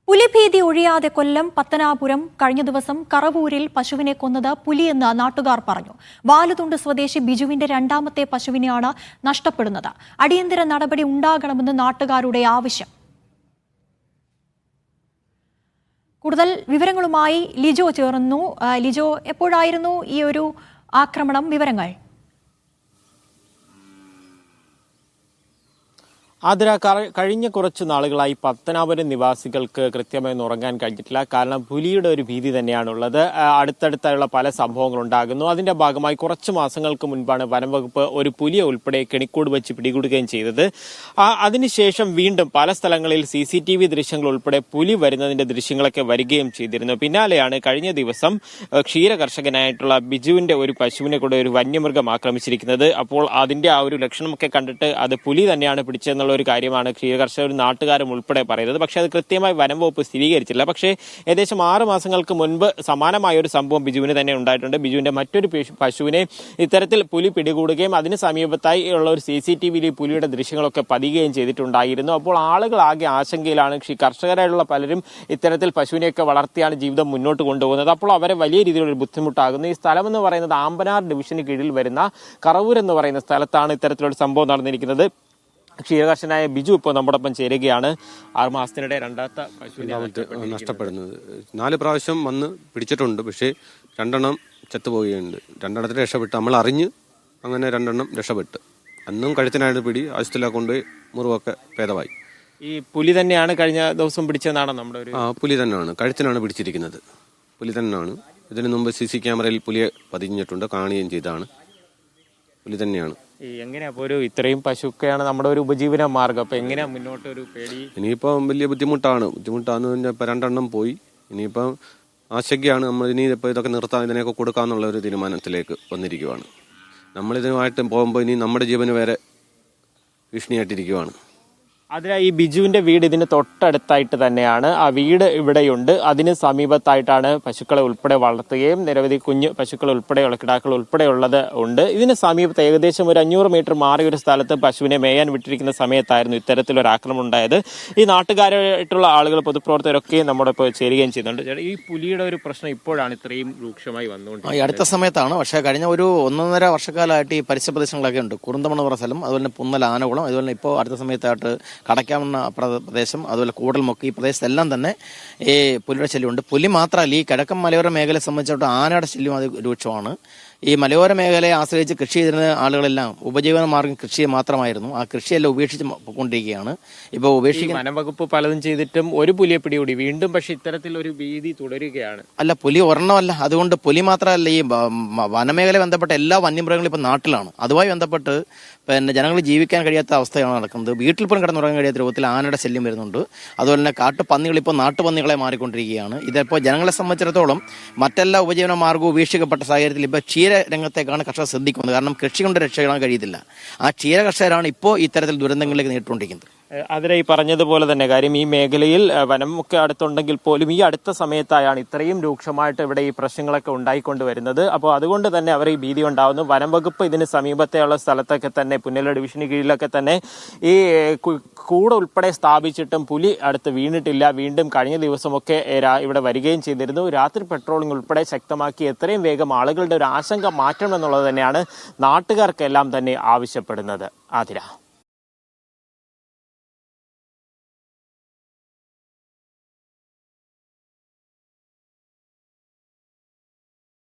പുലിഭീതി ഒഴിയാതെ കൊല്ലം പത്തനാപുരം കഴിഞ്ഞ ദിവസം കറവൂരിൽ പശുവിനെ കൊന്നത് പുലിയെന്ന് നാട്ടുകാർ പറഞ്ഞു. വാലുതുണ്ട് സ്വദേശി ബിജുവിന്റെ രണ്ടാമത്തെ പശുവിനെയാണ് നഷ്ടപ്പെടുന്നത്. അടിയന്തര നടപടി ഉണ്ടാകണമെന്ന് നാട്ടുകാരുടെ ആവശ്യം. കൂടുതൽ വിവരങ്ങളുമായി ലിജോ ചേർന്നു. ലിജോ, എപ്പോഴായിരുന്നു ഈ ഒരു ആക്രമണം? വിവരങ്ങൾ. അതിന് കഴിഞ്ഞ കുറച്ച് നാളുകളായി പത്തനാപുരം നിവാസികൾക്ക് കൃത്യമായി ഉറങ്ങാൻ കഴിഞ്ഞിട്ടില്ല. കാരണം പുലിയുടെ ഒരു ഭീതി തന്നെയാണുള്ളത്. അടുത്തടുത്തായുള്ള പല സംഭവങ്ങൾ ഉണ്ടാകുന്നു. അതിന്റെ ഭാഗമായി കുറച്ച് മാസങ്ങൾക്ക് മുൻപാണ് വനംവകുപ്പ് ഒരു പുലിയെ ഉൾപ്പെടെ കെണിക്കൂട് വെച്ച് പിടികൂടുകയും ചെയ്തത്. അതിനുശേഷം വീണ്ടും പല സ്ഥലങ്ങളിൽ CCTV ദൃശ്യങ്ങൾ ഉൾപ്പെടെ പുലി വരുന്നതിന്റെ ദൃശ്യങ്ങളൊക്കെ വരികയും ചെയ്തിരുന്നു. പിന്നാലെയാണ് കഴിഞ്ഞ ദിവസം ക്ഷീര കർഷകനായിട്ടുള്ള ബിജുവിന്റെ ഒരു പശുവിനെ കൂടെ ഒരു വന്യമൃഗം ആക്രമിച്ചിരിക്കുന്നത്. അപ്പോൾ അതിന്റെ ആ ഒരു ലക്ഷണമൊക്കെ കണ്ടിട്ട് അത് പുലി തന്നെയാണ് പിടിച്ചതെന്നുള്ള ഒരു കാര്യമാണ് ക്ഷീരകർഷകരും നാട്ടുകാരും ഉൾപ്പെടെ പറയുന്നത്. പക്ഷേ അത് കൃത്യമായി വനം വകുപ്പ് സ്ഥിരീകരിച്ചില്ല. പക്ഷേ ഏകദേശം 6 മാസങ്ങൾക്ക് മുൻപ് സമാനമായ ഒരു സംഭവം ബിജുവിന് തന്നെ ഉണ്ടായിട്ടുണ്ട്. ബിജുവിന്റെ മറ്റൊരു പശുവിനെ ഇത്തരത്തിൽ പുലി പിടികൂടുകയും അതിന് സമീപത്തായി ഉള്ള ഒരു CCTVയിൽ പുലിയുടെ ദൃശ്യങ്ങളൊക്കെ പതിയുകയും ചെയ്തിട്ടുണ്ടായിരുന്നു. അപ്പോൾ ആളുകൾ ആകെ ആശങ്കയിലാണ്. കർഷകരായിട്ടുള്ള പലരും ഇത്തരത്തിൽ പശുവിനെയൊക്കെ വളർത്തിയാണ് ജീവിതം മുന്നോട്ട് കൊണ്ടുപോകുന്നത്. അപ്പോൾ അവരെ വലിയ രീതിയിലൊരു ബുദ്ധിമുട്ടാകുന്നു. ഈ സ്ഥലം എന്ന് പറയുന്നത് ആമ്പനാർ ഡിവിഷന് കീഴിൽ വരുന്ന കറവൂർ എന്ന് പറയുന്ന സ്ഥലത്താണ് ഇത്തരത്തിലൊരു സംഭവം നടന്നിരിക്കുന്നത്. ക്ഷീരകർഷകനായ ബിജു ഇപ്പോൾ നമ്മോടൊപ്പം ചേരുകയാണ്. 6 മാസത്തിനിടെ രണ്ടാമത്തെ പശുവിനെ നഷ്ടപ്പെടുന്നത്. 4 പ്രാവശ്യം വന്ന് പിടിച്ചിട്ടുണ്ട്. പക്ഷേ 2 ചത്തുപോവുകയുണ്ട്. 2 രക്ഷപ്പെട്ട് നമ്മൾ അറിഞ്ഞ് അങ്ങനെ 2 രക്ഷപ്പെട്ട്. അന്നും കഴുത്തിനായിട്ട് പിടി ആശുപത്രിയിലേക്ക് കൊണ്ടുപോയി മുറിവൊക്കെ ഭേദമായി. ഈ പുലി തന്നെയാണ് കഴിഞ്ഞ ദിവസം പിടിച്ചതെന്നാണ് നമ്മുടെ ഒരു പുലി തന്നെയാണ് കഴുത്തിനാണ് പിടിച്ചിരിക്കുന്നത്. പുലി തന്നെയാണ്. ഇതിനു മുമ്പ് CC ക്യാമറയിൽ പുലിയെ പതിഞ്ഞിട്ടുണ്ട്, കാണുകയും ചെയ്താണ്. പുലി തന്നെയാണ്. എങ്ങനെയാ ഒരു ഇത്രയും പശുക്കെയാണ് നമ്മുടെ ഒരു ഉപജീവന മാർഗം. അപ്പൊ എങ്ങനെയാ മുന്നോട്ട് ഒരു പേടി? ഇനിയിപ്പം വലിയ ബുദ്ധിമുട്ടാന്ന് പറഞ്ഞാൽ ഇപ്പൊ 2 പോയി. ഇനിയിപ്പം ആശങ്കയാണ്. നമ്മൾ ഇനി ഇപ്പൊ ഇതൊക്കെ നിർത്താൻ ഇതിനെയൊക്കെ കൊടുക്കാന്നുള്ള ഒരു തീരുമാനത്തിലേക്ക് വന്നിരിക്കുവാണ്. നമ്മളിതുമായിട്ട് പോകുമ്പോൾ ഇനി നമ്മുടെ ജീവന് വേറെ ഭീഷണിയായിട്ടിരിക്കുവാണ്. അതിനാ ഈ ബിജുവിന്റെ വീട് ഇതിന് തൊട്ടടുത്തായിട്ട് തന്നെയാണ്. ആ വീട് ഇവിടെയുണ്ട്. അതിന് സമീപത്തായിട്ടാണ് പശുക്കളെ ഉൾപ്പെടെ വളർത്തുകയും നിരവധി കുഞ്ഞു പശുക്കൾ ഉൾപ്പെടെയുള്ള കിടാക്കൾ ഉൾപ്പെടെയുള്ളത് ഉണ്ട്. ഇതിന് സമീപത്ത് ഏകദേശം ഒരു 500 മീറ്റർ മാറിയ ഒരു സ്ഥലത്ത് പശുവിനെ മേയാൻ വിട്ടിരിക്കുന്ന സമയത്തായിരുന്നു ഇത്തരത്തിലൊരു ആക്രമണം ഉണ്ടായത്. ഈ നാട്ടുകാരായിട്ടുള്ള ആളുകൾ, പൊതുപ്രവർത്തകരൊക്കെ നമ്മുടെ ഇപ്പോൾ ചേരുകയും ചെയ്യുന്നുണ്ട്. ഈ പുലിയുടെ ഒരു പ്രശ്നം ഇപ്പോഴാണ് ഇത്രയും രൂക്ഷമായി വന്നുകൊണ്ട് ഈ അടുത്ത സമയത്താണ്. പക്ഷേ കഴിഞ്ഞ ഒരു 1.5 വർഷക്കാലമായിട്ട് ഈ പരിസര പ്രദേശങ്ങളൊക്കെ ഉണ്ട്. കുറുന്തമൺ പറഞ്ഞ സ്ഥലം, അതുപോലെ തന്നെ പുന്നൽ, ആനകുളം, അതുപോലെ തന്നെ ഇപ്പോൾ അടുത്ത സമയത്തായിട്ട് കടയ്ക്കാവുന്ന പ്രദേശം, അതുപോലെ കൂടൽമുക്ക്, ഈ പ്രദേശത്തെല്ലാം തന്നെ ഈ പുലിയുടെ ശല്യമുണ്ട്. പുലി മാത്രമല്ല, ഈ കിഴക്കൻ മലയോര മേഖലയെ സംബന്ധിച്ചിടത്തോളം ആനയുടെ ശല്യം അത് രൂക്ഷമാണ്. ഈ മലയോര മേഖലയെ ആശ്രയിച്ച് കൃഷി ചെയ്തിരുന്ന ആളുകളെല്ലാം ഉപജീവന മാർഗം കൃഷി മാത്രമായിരുന്നു. ആ കൃഷിയെല്ലാം ഉപേക്ഷിച്ച് കൊണ്ടിരിക്കുകയാണ്. ഇപ്പോൾ ഉപേക്ഷിക്കുന്ന വനംവകുപ്പ് പലതും ചെയ്തിട്ടും ഒരു പുലിയെ പിടികൂടി വീണ്ടും, പക്ഷെ ഇത്തരത്തിലൊരു ഭീതി തുടരുകയാണ്. അല്ല, പുലി ഒരെണ്ണമല്ല. അതുകൊണ്ട് പുലി മാത്രമല്ല, ഈ വനമേഖല ബന്ധപ്പെട്ട എല്ലാ വന്യമൃഗങ്ങളും ഇപ്പം നാട്ടിലാണ്. അതുമായി ബന്ധപ്പെട്ട് പിന്നെ ജനങ്ങൾ ജീവിക്കാൻ കഴിയാത്ത അവസ്ഥയാണ് നടക്കുന്നത്. വീട്ടിൽ പോലും കിടന്നുറങ്ങാൻ കഴിയാത്ത രൂപത്തിൽ ആനയുടെ ശല്യം വരുന്നുണ്ട്. അതുപോലെ തന്നെ കാട്ടുപന്നികൾ ഇപ്പോൾ നാട്ടുപന്നികളെ മാറിക്കൊണ്ടിരിക്കുകയാണ്. ഇതിപ്പോൾ ജനങ്ങളെ സംബന്ധിച്ചിടത്തോളം മറ്റെല്ലാ ഉപജീവന മാർഗവും ഉപേക്ഷിക്കപ്പെട്ട സാഹചര്യത്തിൽ ഇപ്പോൾ ക്ഷീര രംഗത്തേക്കാണ് കർഷകർ ശ്രദ്ധിക്കുന്നത്. കാരണം കൃഷി കൊണ്ട് രക്ഷപ്പെടാൻ കഴിയത്തില്ല. ആ ക്ഷീര കർഷകരാണ് ഇപ്പോൾ ഇത്തരത്തിൽ ദുരന്തങ്ങളിലേക്ക് നേരിട്ടുകൊണ്ടിരിക്കുന്നത്. അതിലെ ഈ പറഞ്ഞതുപോലെ തന്നെ കാര്യം, ഈ മേഖലയിൽ വനമൊക്കെ അടുത്തുണ്ടെങ്കിൽ പോലും ഈ അടുത്ത സമയത്തായാണ് ഇത്രയും രൂക്ഷമായിട്ട് ഇവിടെ ഈ പ്രശ്നങ്ങളൊക്കെ ഉണ്ടായിക്കൊണ്ടുവരുന്നത്. അപ്പോൾ അതുകൊണ്ട് തന്നെ അവർ ഈ ഭീതി ഉണ്ടാവുന്നു. വനം വകുപ്പ് ഇതിന് സമീപത്തെയുള്ള സ്ഥലത്തൊക്കെ തന്നെ പുന്നല ഡിവിഷന് കീഴിലൊക്കെ തന്നെ ഈ കൂട് ഉൾപ്പെടെ സ്ഥാപിച്ചിട്ടും പുലി അടുത്ത് വീണിട്ടില്ല. വീണ്ടും കഴിഞ്ഞ ദിവസമൊക്കെ ഇവിടെ വരികയും ചെയ്തിരുന്നു. രാത്രി പെട്രോളിംഗ് ഉൾപ്പെടെ ശക്തമാക്കി എത്രയും വേഗം ആളുകളുടെ ഒരു ആശങ്ക മാറ്റണം എന്നുള്ളത് തന്നെയാണ് നാട്ടുകാർക്കെല്ലാം തന്നെ ആവശ്യപ്പെടുന്നത്. ആതിര.